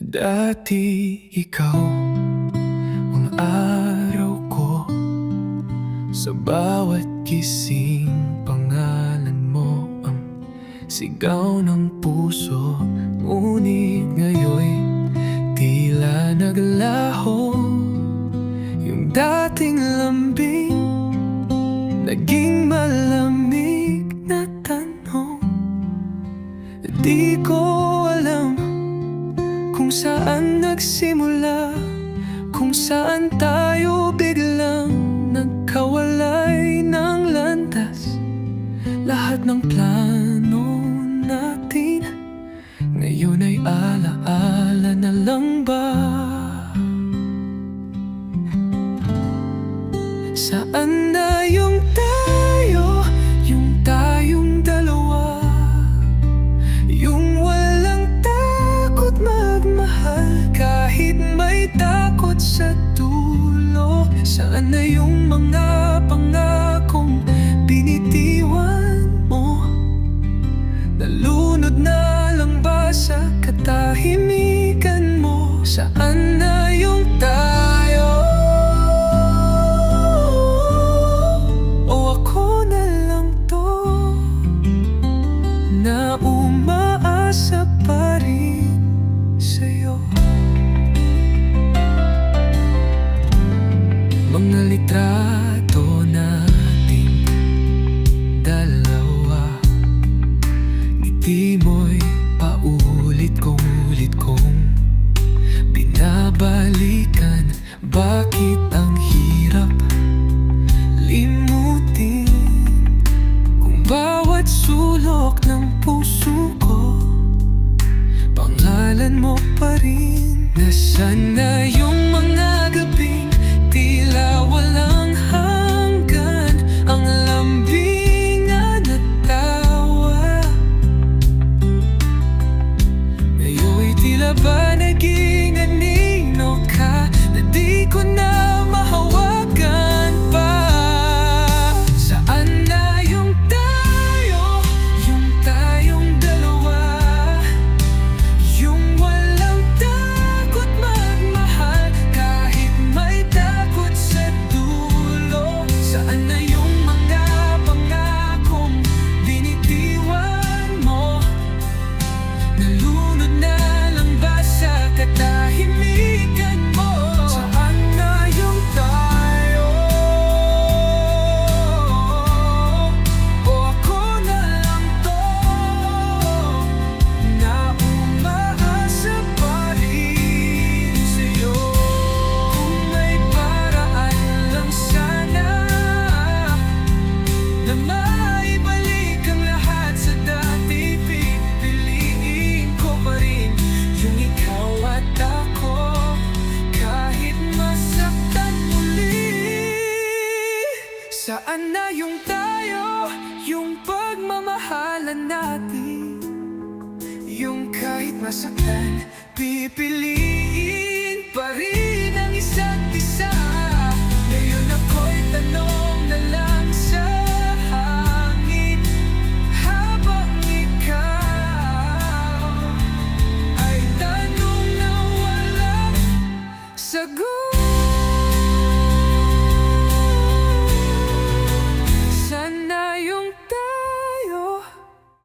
Dati ikaw ang araw ko, sa bawat gising pangalan mo ang sigaw ng puso. Ngunit ngayo'y tila naglaho yung dating lambing, naging malamig na tanong. Di ko alam kung saan nagsimula, kung saan tayo biglang nagkawalay ng landas. Lahat ng plano natin ngayon ay alaala na lang ba? Saan na yung tayo, yung tayong dalawa, yung walang takot magmahal kahit may takot sa dulo? Saan na yung mga pangakong binitiwan mo? Nalunod na lang ba sa katahimikan mo? Saan na yung tayo? O ako na lang to na umaasa pa rin sa'yo? Mga litrato nating dalawa, ngiti mo'y paulit kong binabalikan. Bakit ang hirap limutin kung bawat sulok ng puso ko pangalan mo pa rin? Nasaan na yung mga gabing tila walang hanggan, ang lambingan at tawa? Ngayon'y tila ba naging anino ka na di ko na mahawakan pa? Saan na yung tayo, yung tayong dalawa, yung walang takot magmahal kahit may takot sa dulo? Saan na yung mga pangakong binitiwan mo? Nalunod na lang ba sa katahimikan mo? Saan na yung tayo? O ako na lang to na umaasa pa rin sa'yo? Kung may paraan lang sana na maibalik ang lahat sa dati, pipiliin ko pa rin yung ikaw at ako kahit masaktan muli. Saan na yung tayo, yung pagmamahalan natin, yung kahit masaktan, pipiliin pa rin ang isa't isa? Ngayon ako'y tanong,